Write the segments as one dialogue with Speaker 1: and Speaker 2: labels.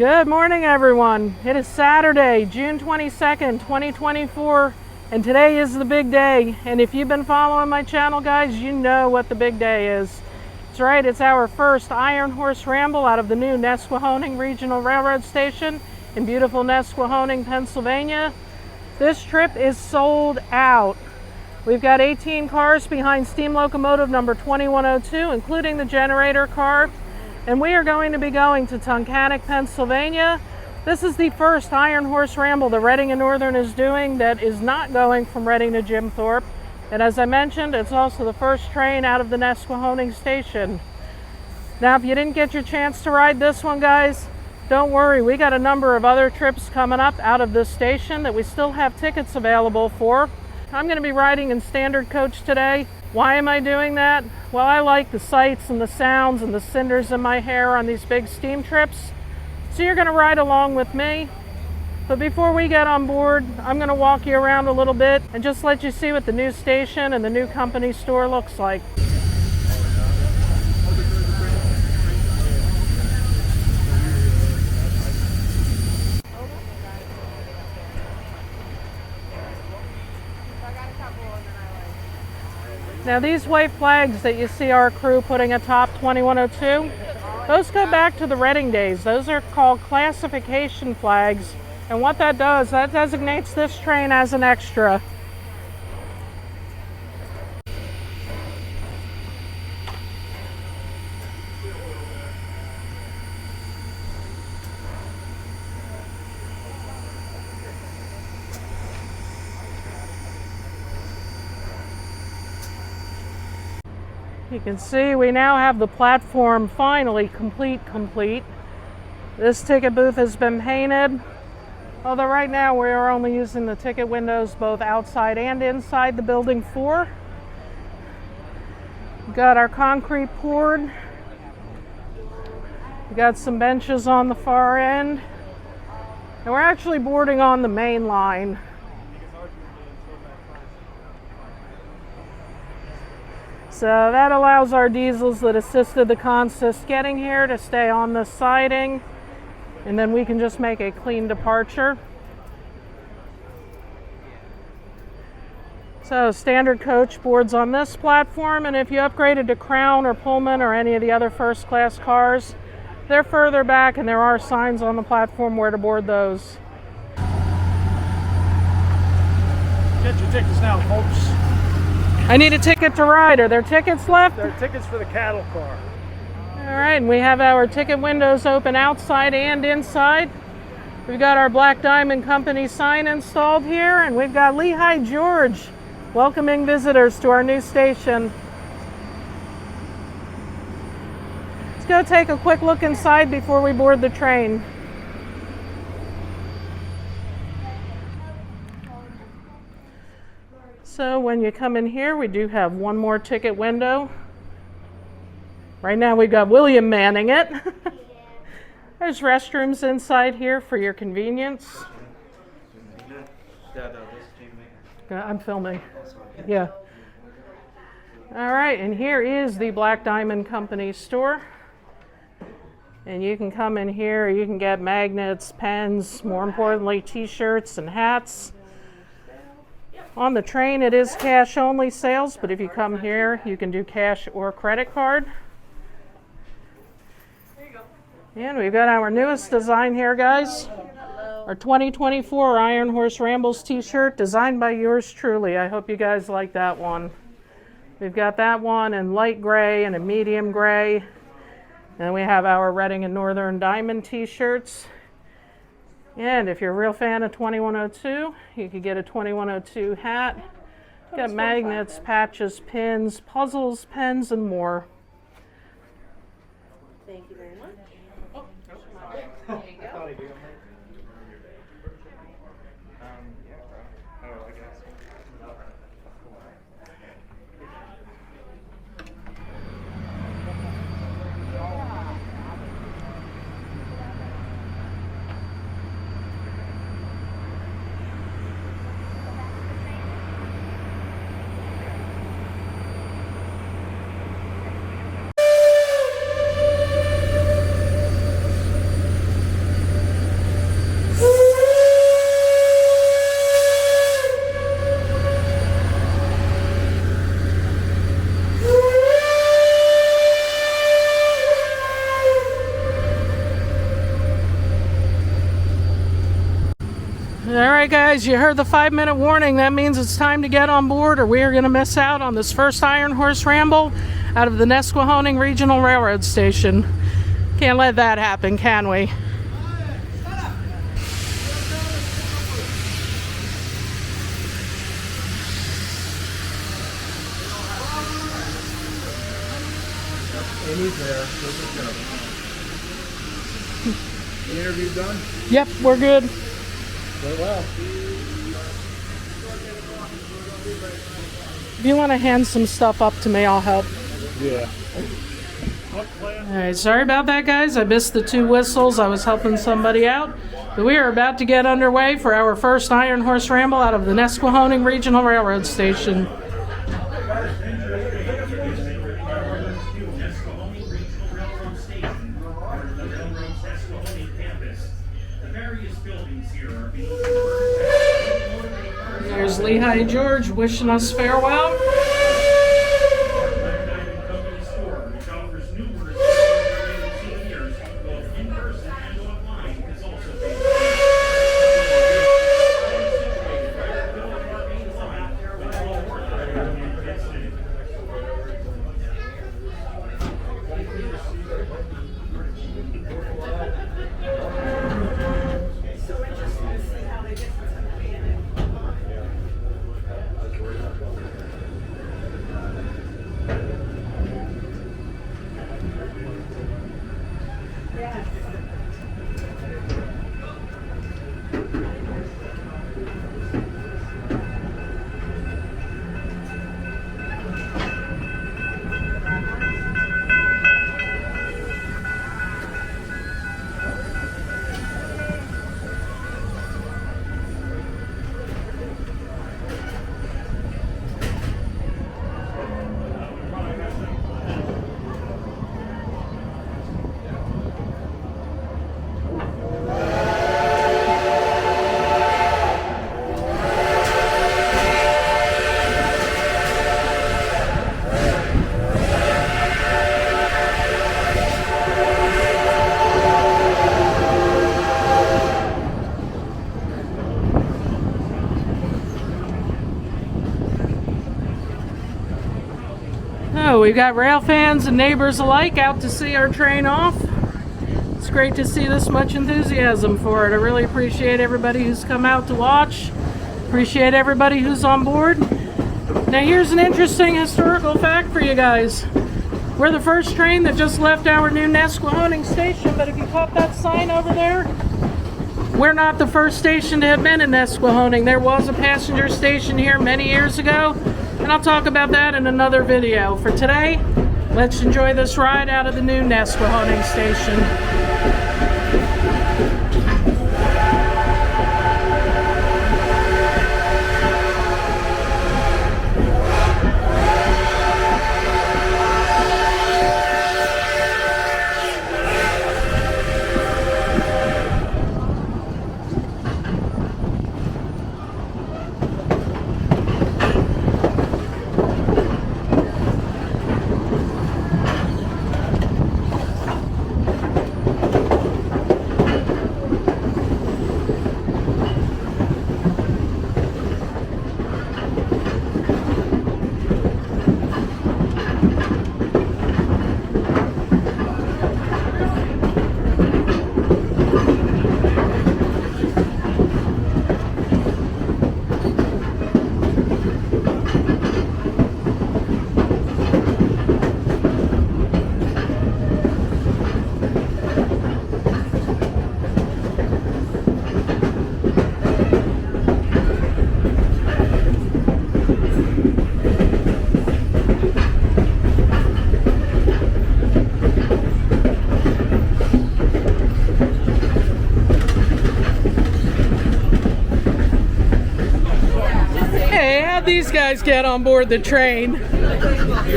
Speaker 1: Good morning, everyone. It is Saturday, June 22nd, 2024, and today is the big day. And if you've been following my channel, guys, you know what the big day is. That's right, it's our first Iron Horse Ramble out of the new Nesquehoning Regional Railroad Station in beautiful Nesquehoning, Pennsylvania. This trip is sold out. We've got 18 cars behind steam locomotive number 2102, including the generator car. And we are going to be going to Tunkhannock, Pennsylvania. This is the first Iron Horse Ramble the Reading and Northern is doing that is not going from Reading to Jim Thorpe. And as I mentioned, it's also the first train out of the Nesquehoning station. Now, if you didn't get your chance to ride this one, guys, don't worry. We got a number of other trips coming up out of this station that we still have tickets available for. I'm going to be riding in standard coach today. Why am I doing that? Well, I like the sights and the sounds and the cinders in my hair on these big steam trips. So you're going to ride along with me. But before we get on board, I'm going to walk you around a little bit and just let you see what the new station and the new company store looks like. Now these white flags that you see our crew putting atop 2102, those go back to the Reading days. Those are called classification flags. And what that does, that designates this train as an extra. You can see we now have the platform finally complete. This ticket booth has been painted, although right now we are only using the ticket windows both outside and inside the building floor. We've got our concrete poured. We've got some benches on the far end. And we're actually boarding on the main line. So that allows our diesels that assisted the consist getting here to stay on the siding, and then we can just make a clean departure. So standard coach boards on this platform, and if you upgraded to Crown or Pullman or any of the other first class cars, they're further back and there are signs on the platform where to board those.
Speaker 2: Get your tickets now, folks.
Speaker 1: I need a ticket to ride. Are there tickets left?
Speaker 2: There are tickets for the cattle car.
Speaker 1: All right, and we have our ticket windows open outside and inside. We've got our Black Diamond Company sign installed here, and we've got Lehigh Gorge welcoming visitors to our new station. Let's go take a quick look inside before we board the train. So when you come in here, we do have one more ticket window. Right now we've got William manning it. There's restrooms inside here for your convenience. I'm filming. Yeah. All right, and here is the Black Diamond Company store. And you can come in here, you can get magnets, pens, more importantly, t-shirts and hats. On the train, it is cash only sales, but if you come here, you can do cash or credit card. There you go. And we've got our newest design here, guys. Our 2024 Iron Horse Rambles t-shirt, designed by yours truly. I hope you guys like that one. We've got that one in light gray and a medium gray. And we have our Reading and Northern Diamond t-shirts. And if you're a real fan of 2102, you could get a 2102 hat. Got magnets, patches, pins, puzzles, pens, and more.
Speaker 3: Thank you very much. Oh, there you go.
Speaker 1: guys, you heard the 5-minute warning. That means it's time to get on board or we are going to miss out on this first Iron Horse Ramble out of the Nesquehoning Regional Railroad Station. Can't let that happen, can we?
Speaker 2: Amy's there. The interview done?
Speaker 1: Yep, we're good.
Speaker 2: Very well.
Speaker 1: If you want to hand some stuff up to me, I'll help.
Speaker 2: Yeah.
Speaker 1: Alright, sorry about that, guys. I missed the 2 whistles. I was helping somebody out. But we are about to get underway for our first Iron Horse Ramble out of the Nesquehoning Regional Railroad Station. There's Lehigh George wishing us farewell. We've got rail fans and neighbors alike out to see our train off. It's great to see this much enthusiasm for it. I really appreciate everybody who's come out to watch. Appreciate everybody who's on board. Now here's an interesting historical fact for you guys. We're the first train that just left our new Nesquehoning station, but if you caught that sign over there, we're not the first station to have been in Nesquehoning. There was a passenger station here many years ago, and I'll talk about that in another video. For today, let's enjoy this ride out of the new Nesquehoning station. These guys get on board the train.
Speaker 2: You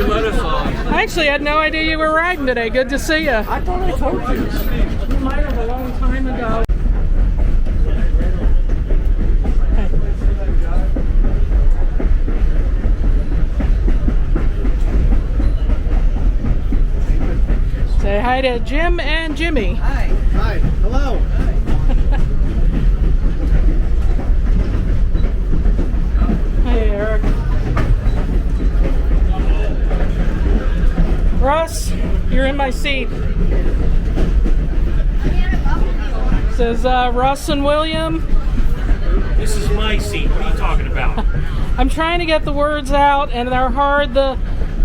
Speaker 2: let us on.
Speaker 1: I actually had no idea you were riding today. Good to see you.
Speaker 2: I thought I told you.
Speaker 1: You might have a long time ago. Say hi to Jim and Jimmy.
Speaker 4: Hi.
Speaker 2: Hi. Hello.
Speaker 1: my seat. It says Russ and William.
Speaker 4: This is my seat. What are you talking about?
Speaker 1: I'm trying to get the words out, and they're hard. The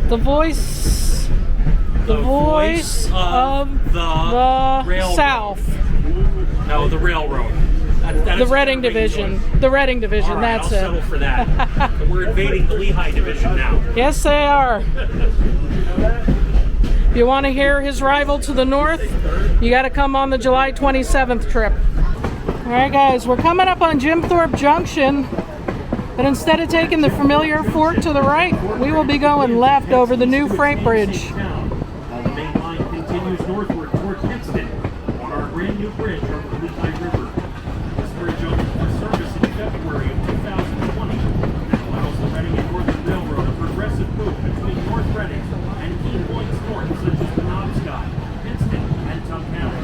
Speaker 1: voice of the
Speaker 4: railroad.
Speaker 1: South.
Speaker 4: No, the railroad. That
Speaker 1: The
Speaker 4: is
Speaker 1: Reading Division. The Reading Division,
Speaker 4: All right,
Speaker 1: that's
Speaker 4: I'll settle
Speaker 1: it.
Speaker 4: for that. We're invading the Lehigh Division now.
Speaker 1: Yes, they are. If you want to hear his rival to the north, you got to come on the July 27th trip. All right, guys, we're coming up on Jim Thorpe Junction, but instead of taking the familiar fork to the right, we will be going left over the new freight bridge.
Speaker 4: The main line continues northward toward Kinston on our brand new bridge over the Lehigh River. This bridge opened for service in February of 2020 and allows the Reading and Northern Railroad a progressive move between North Reading and key points north such as Penobscot, Kinston, and Tunkhannock.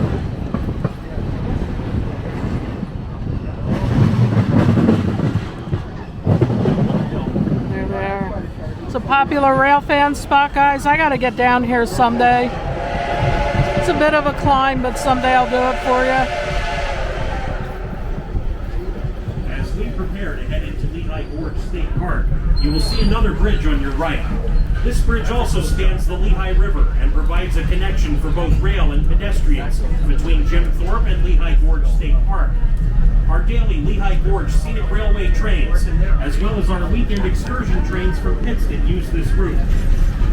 Speaker 1: It's a popular rail fan spot, guys. I got to get down here someday. It's a bit of a climb, but someday I'll do it for you.
Speaker 4: As we prepare to head into Lehigh Gorge State Park, you will see another bridge on your right. This bridge also spans the Lehigh River and provides a connection for both rail and pedestrians between Jim Thorpe and Lehigh Gorge State Park. Our daily Lehigh Gorge Scenic Railway trains, as well as our weekend excursion trains from Pittston, use this route.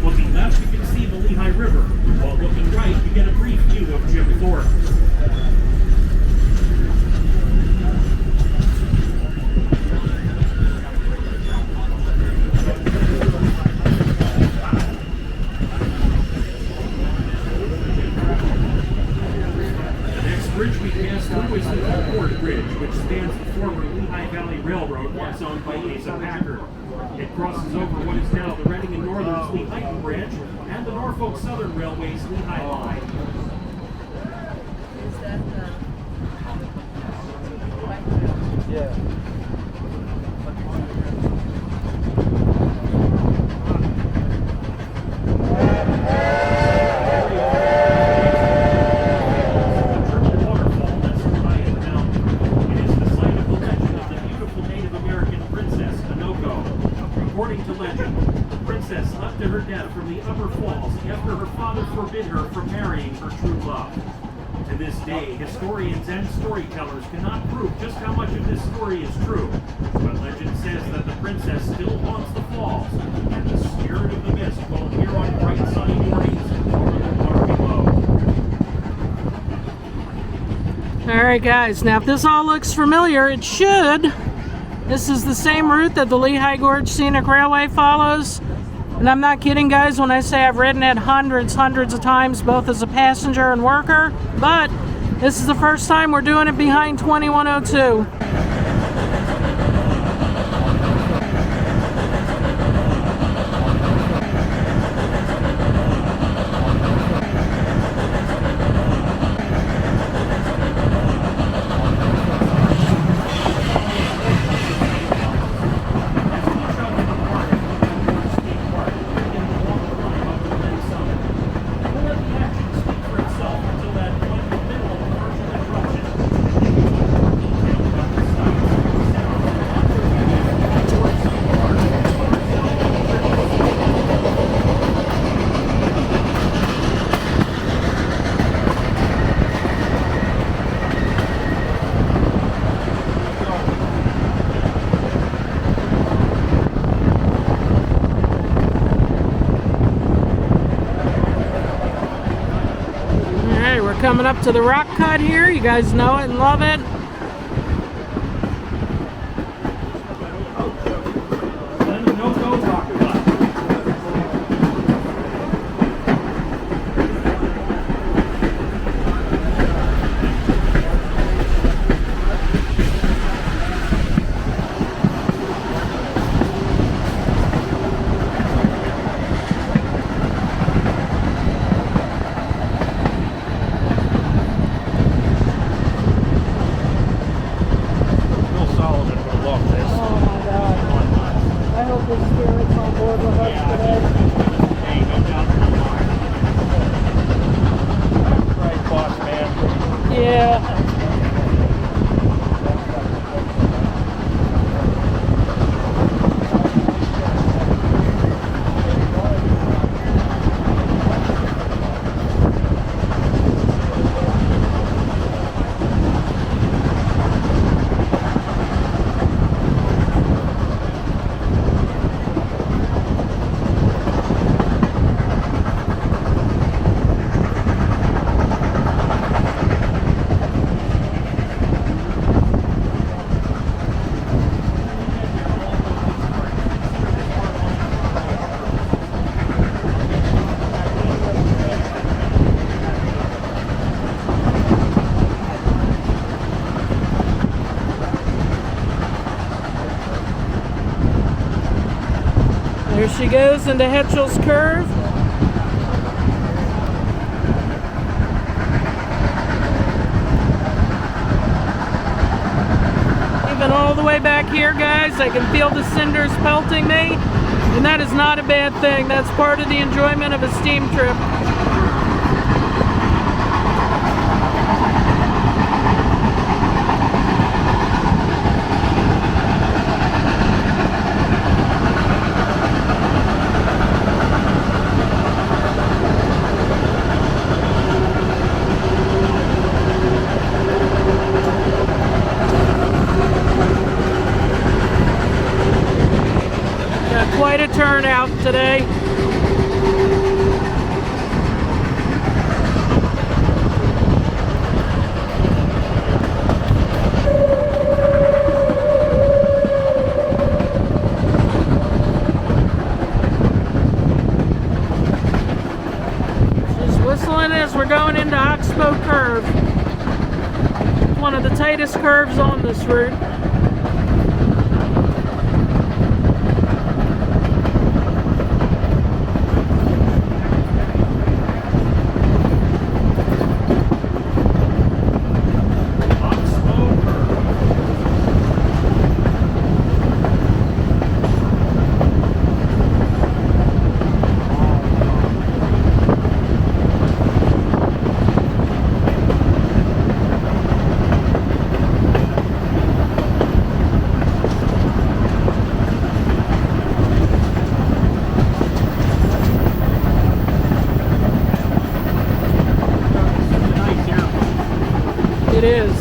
Speaker 4: Looking left, you can see the Lehigh River, while looking right, you get a brief view of Jim Thorpe. Bridge we pass through is the Rockport Bridge, which spans the former Lehigh Valley Railroad, once owned by Asa Packard. It crosses over what is now the Reading and Northern's Lehigh Branch and the Norfolk Southern Railway's Lehigh Line.
Speaker 3: Is that
Speaker 2: Yeah.
Speaker 4: Waterfall that's high in the mountain. It is the site of the legend of the beautiful Native American princess, Anoko. According to legend, the princess left to her death from the upper falls after her father forbid her from marrying her true love. To this day, historians and storytellers cannot prove just how much of this story is true, but legend says that the princess still haunts the falls, and the spirit of the mist will appear on bright sunny mornings over the water below.
Speaker 1: All right, guys, now if this all looks familiar, it should. This is the same route that the Lehigh Gorge Scenic Railway follows. And I'm not kidding, guys, when I say I've ridden it hundreds of times, both as a passenger and worker. But this is the first time we're doing it behind 2102. Coming up to the rock cut here. You guys know it and love it. Yeah. There she goes into Hetchel's Curve. Even all the way back here, guys, I can feel the cinders pelting me, and that is not a bad thing. That's part of the enjoyment of a steam trip. Quite a turnout today. Just whistling as we're going into Oxbow Curve. It's one of the tightest curves on this route. It is.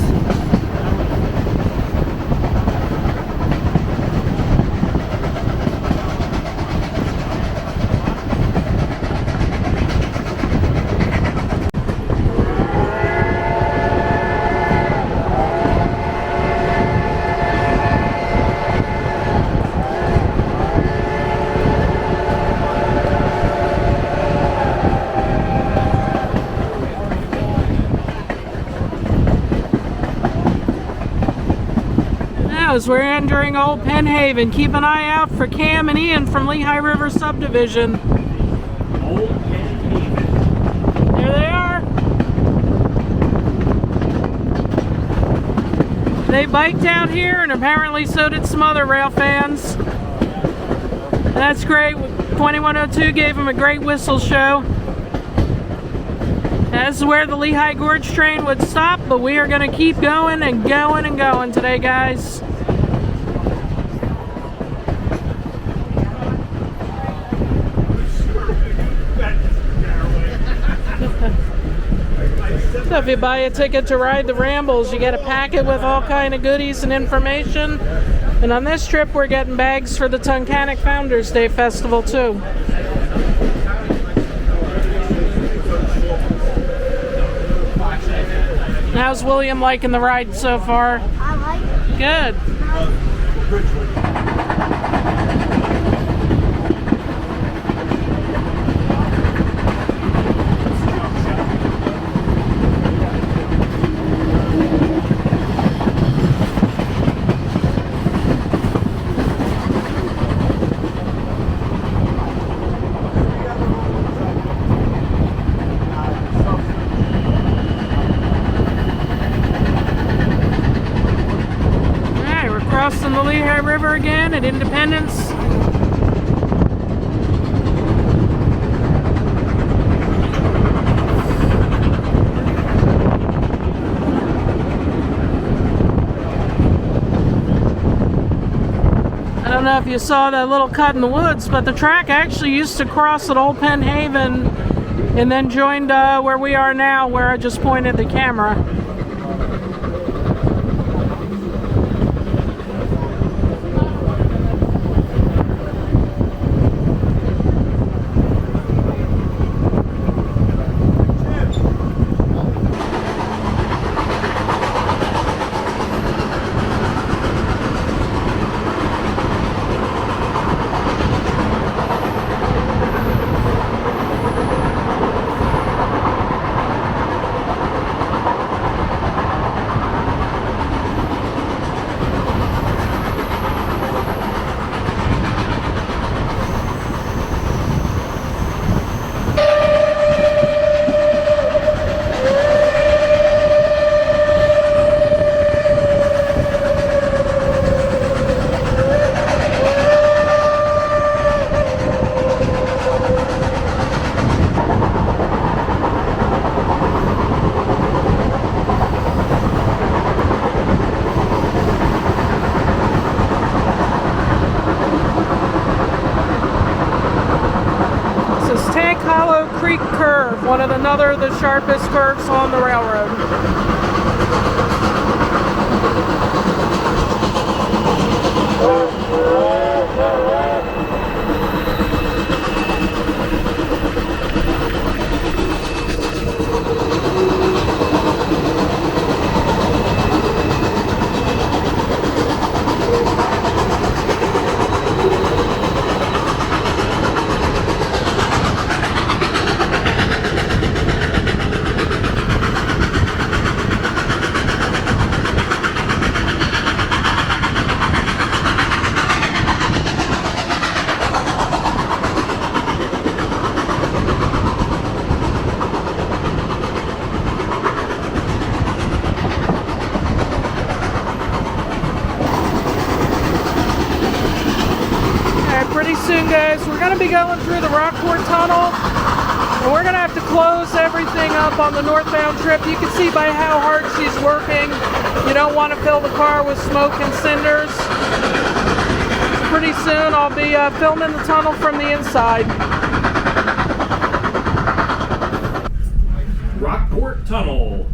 Speaker 1: As we're entering Old Penhaven, keep an eye out for Cam and Ian from Lehigh River Subdivision.
Speaker 4: Old Penhaven.
Speaker 1: There they are. They biked out here, and apparently so did some other rail fans. That's great. 2102 gave them a great whistle show. That's where the Lehigh Gorge train would stop, but we are going to keep going and going and going today, guys. So if you buy a ticket to ride the Rambles, you get a packet with all kind of goodies and information. And on this trip, we're getting bags for the Tunkhannock Founders Day Festival too. How's William liking the ride so far?
Speaker 3: I like it.
Speaker 1: Good. Crossing the Lehigh River again at Independence. know if you saw that little cut in the woods, but the track actually used to cross at Old Penn Haven and then joined where we are now, where I just pointed the camera. One of another of the sharpest curves on the railroad. Pretty soon, guys, we're going to be going through the Rockport tunnel, and we're going to have to close everything up on the northbound trip. You can see by how hard she's working, you don't want to fill the car with smoke and cinders. Pretty soon I'll be filming the tunnel from the inside.
Speaker 4: Rockport Tunnel.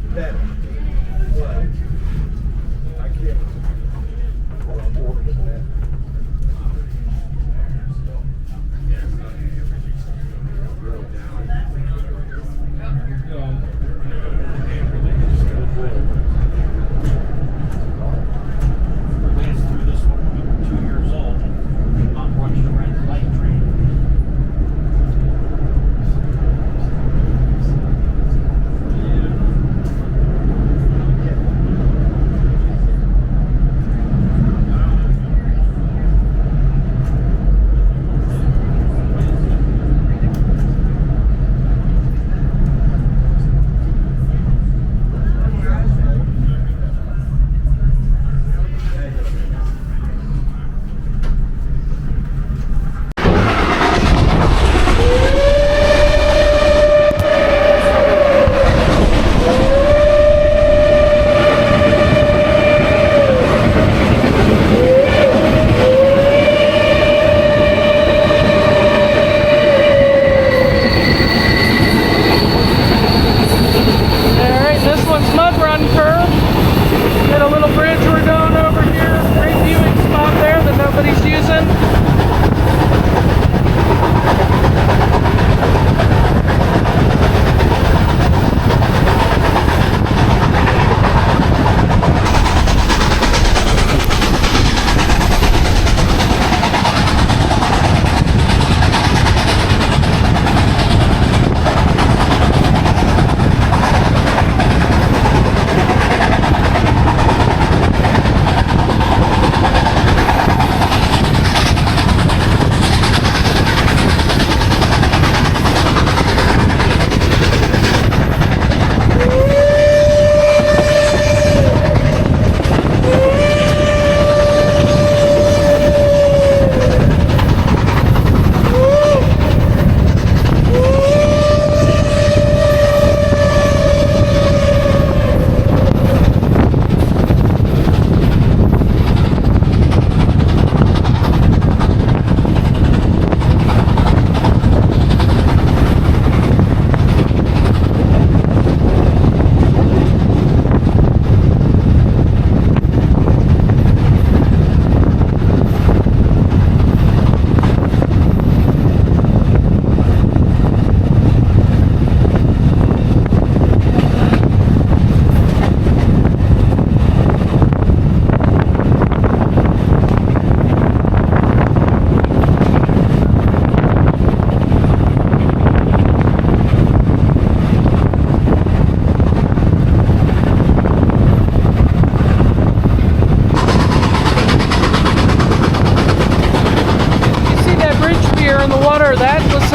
Speaker 1: water. That was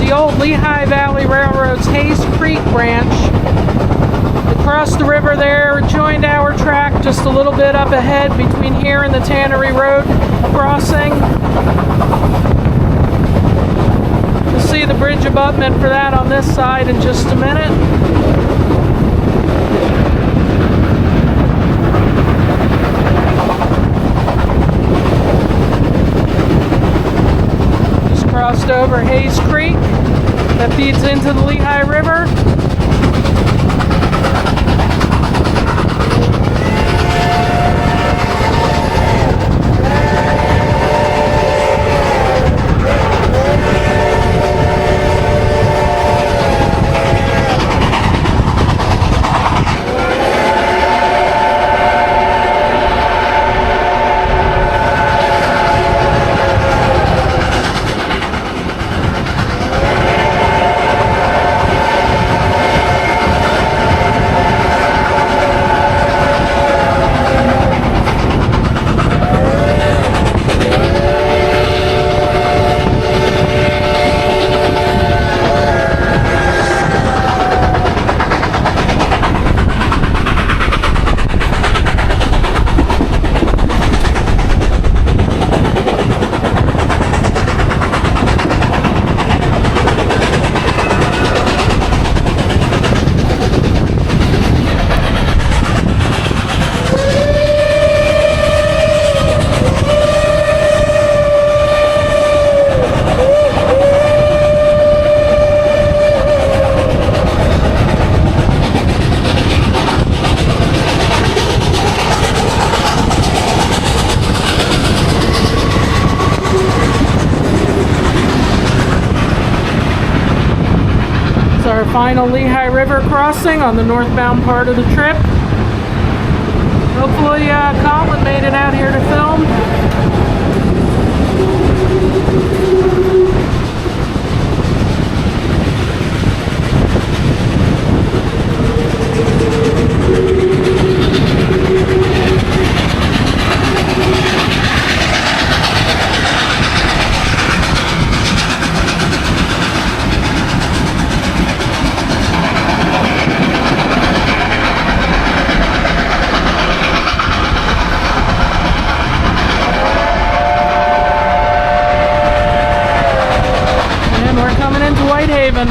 Speaker 1: the old Lehigh Valley Railroad's Hayes Creek branch. It crossed the river there, joined our track just a little bit up ahead between here and the Tannery Road crossing. We'll see the bridge abutment for that on this side in just a minute. Crossed over Hayes Creek that feeds into the Lehigh River. Our final Lehigh River crossing on the northbound part of the trip. Hopefully Colin made it out here to film. Haven.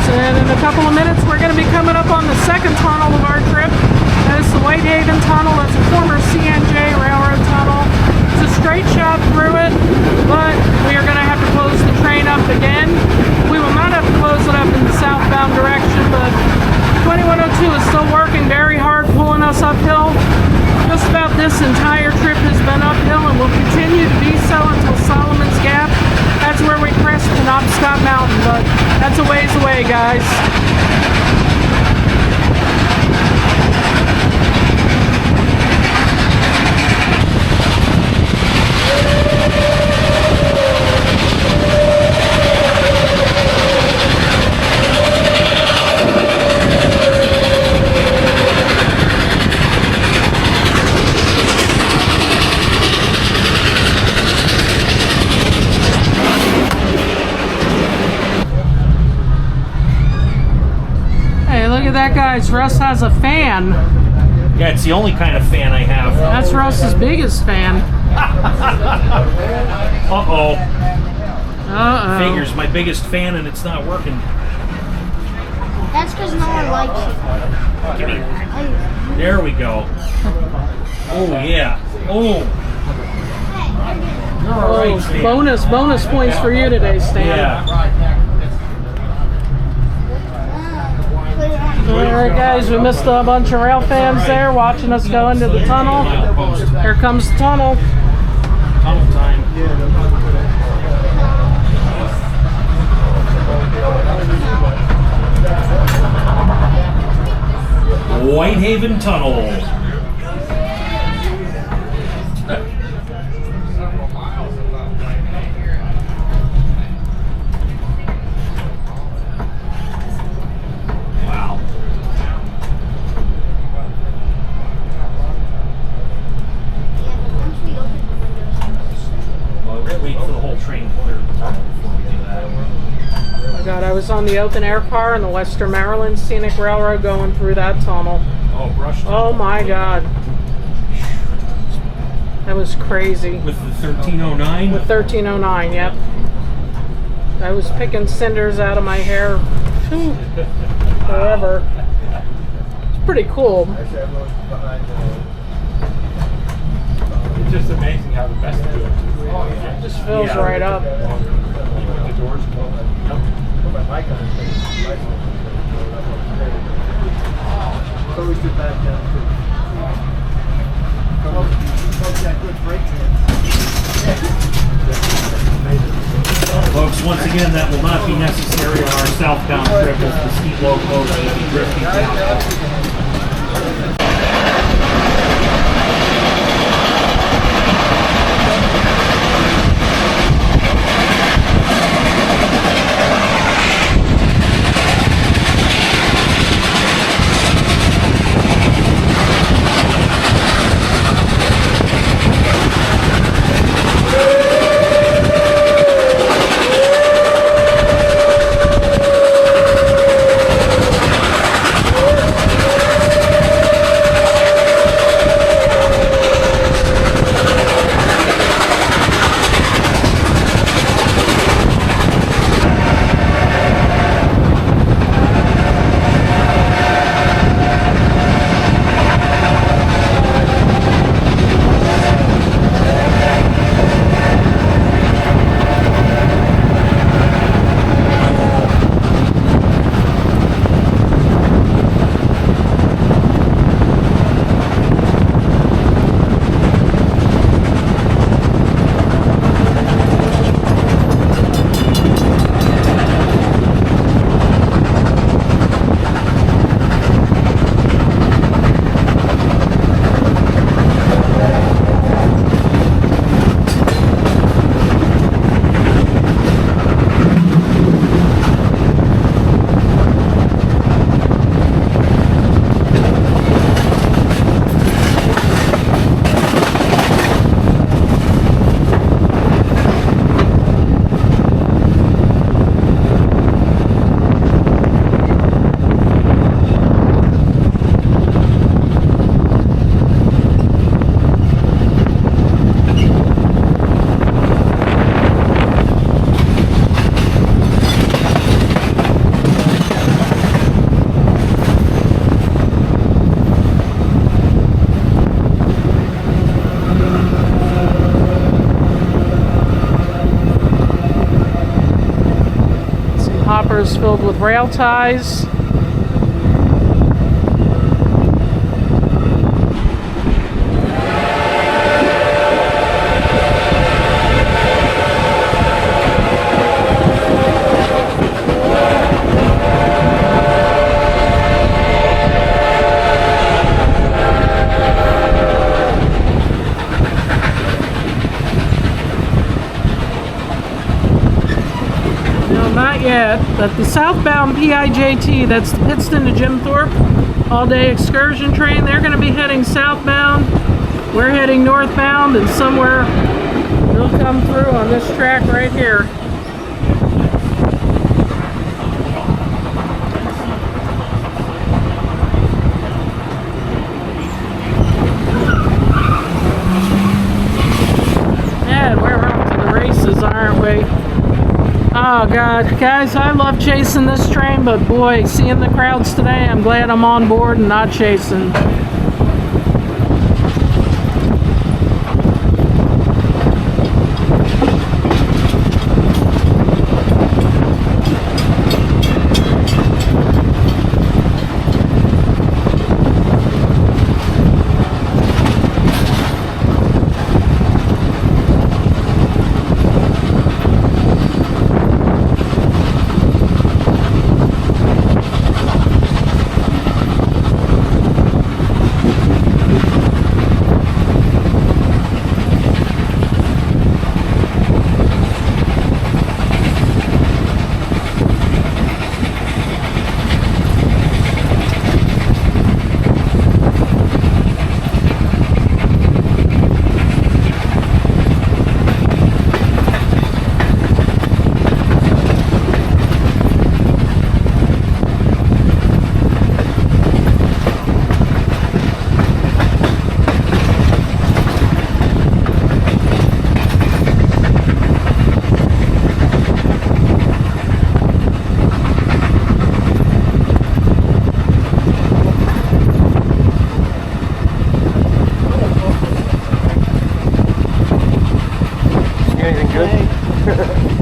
Speaker 1: And in a couple of minutes, we're going to be coming up on the second tunnel of our trip. That is the Whitehaven Tunnel. That's a former CNJ railroad tunnel. It's a straight shot through it, but we are going to have to close the train up again. We will not have to close it up in the southbound direction, but 2102 is still working very hard, pulling us uphill. Just about this entire trip has been uphill and will continue to be so until Solomon's Gap. That's where we crest the Penobscot Mountain, but that's a ways away, guys. Look at that, guys. Russ has a fan.
Speaker 4: Yeah, it's the only kind of fan I have.
Speaker 1: That's Russ's biggest fan.
Speaker 4: Uh-oh.
Speaker 1: Uh-oh.
Speaker 4: Figures my biggest fan and it's not working.
Speaker 3: That's because no one likes you.
Speaker 4: Give me. There we go. Oh, yeah. Oh. All right, Stan.
Speaker 1: Bonus points for you today, Stan.
Speaker 4: Yeah.
Speaker 1: Alright guys, we missed a bunch of rail fans there watching us go into the tunnel. Here comes the tunnel.
Speaker 4: Tunnel time. Whitehaven Tunnel. Wait for the whole train to clear the tunnel before we do that.
Speaker 1: Oh my god, I was on the open air car in the Western Maryland Scenic Railroad going through that tunnel.
Speaker 4: Oh, brush tunnel.
Speaker 1: Oh my god. That was crazy.
Speaker 4: With the 1309?
Speaker 1: With 1309, yep. I was picking cinders out of my hair forever. It's pretty cool.
Speaker 2: It's just amazing how the best do it.
Speaker 1: It just fills right up.
Speaker 2: The doors closed. Put my mic on his face. So we sit back down too. Folks got good brake hands.
Speaker 4: Folks, once again, that will not be necessary on our southbound trip as the steam locomotive will be drifting down.
Speaker 1: Hoppers filled with rail ties. that the southbound PIJT, that's the Pittston to Jim Thorpe all-day excursion train, they're going to be heading southbound. We're heading northbound, and somewhere they'll come through on this track right here. And we're off to the races, aren't we? Oh God, guys, I love chasing this train, but boy, seeing the crowds today, I'm glad I'm on board and not chasing.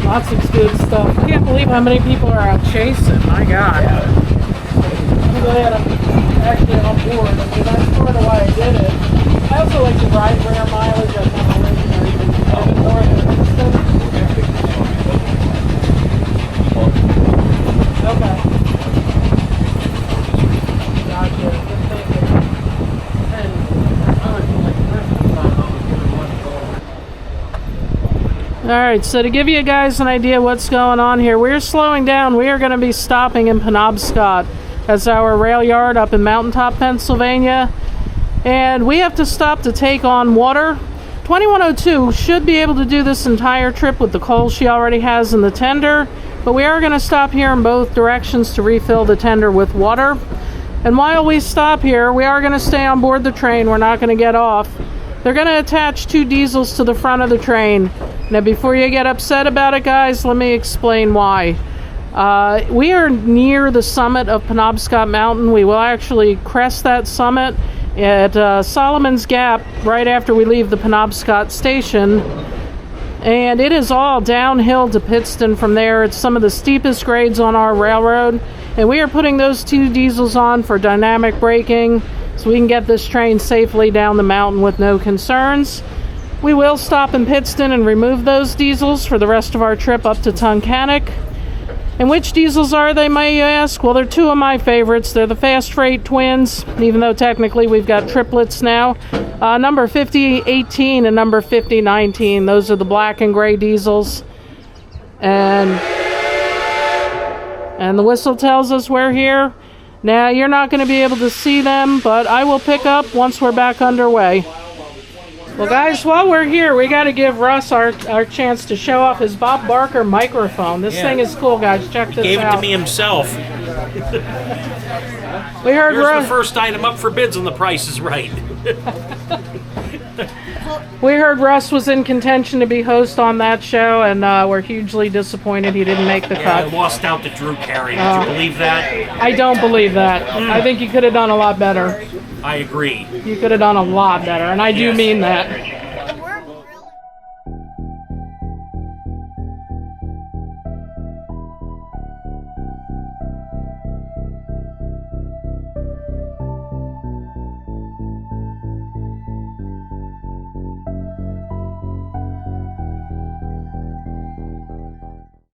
Speaker 1: Lots of good stuff. I can't believe how many people are out chasing. My God. I'm glad I'm actually on board. I mean, that's sort of why I did it. I also like to ride rare mileage. I've never ridden or even driven north of Pittston. Okay. Gotcha. Good thinking. Alright, so to give you guys an idea what's going on here, we're slowing down. We are going to be stopping in Penobscot. That's our rail yard up in Mountaintop, Pennsylvania. And we have to stop to take on water. 2102 should be able to do this entire trip with the coal she already has in the tender. But we are going to stop here in both directions to refill the tender with water. And while we stop here, we are going to stay on board the train. We're not going to get off. They're going to attach 2 diesels to the front of the train. Now, before you get upset about it, guys, let me explain why. We are near the summit of Penobscot Mountain. We will actually crest that summit at Solomon's Gap right after we leave the Penobscot station. And it is all downhill to Pittston from there. It's some of the steepest grades on our railroad. And we are putting those 2 diesels on for dynamic braking so we can get this train safely down the mountain with no concerns. We will stop in Pittston and remove those diesels for the rest of our trip up to Tunkhannock. And which diesels are they, may you ask? Well, they're 2 of my favorites. They're the Fast Freight twins, even though technically we've got triplets now. Number 5018 and number 5019. Those are the black and gray diesels. And the whistle tells us we're here. Now, you're not going to be able to see them, but I will pick up once we're back underway. Well, guys, while we're here, we got to give Russ our chance to show off his Bob Barker microphone. This thing is cool, guys. Check this out.
Speaker 4: He gave it to me himself.
Speaker 1: We heard
Speaker 4: Here's the first item up for bids and the price is right.
Speaker 1: We heard Russ was in contention to be host on that show, and we're hugely disappointed he didn't make the cut.
Speaker 4: I lost out to Drew Carey. Did you believe that?
Speaker 1: I don't believe that. I think you could have done a lot better.
Speaker 4: I agree.
Speaker 1: You could have done a lot better, and I do mean that.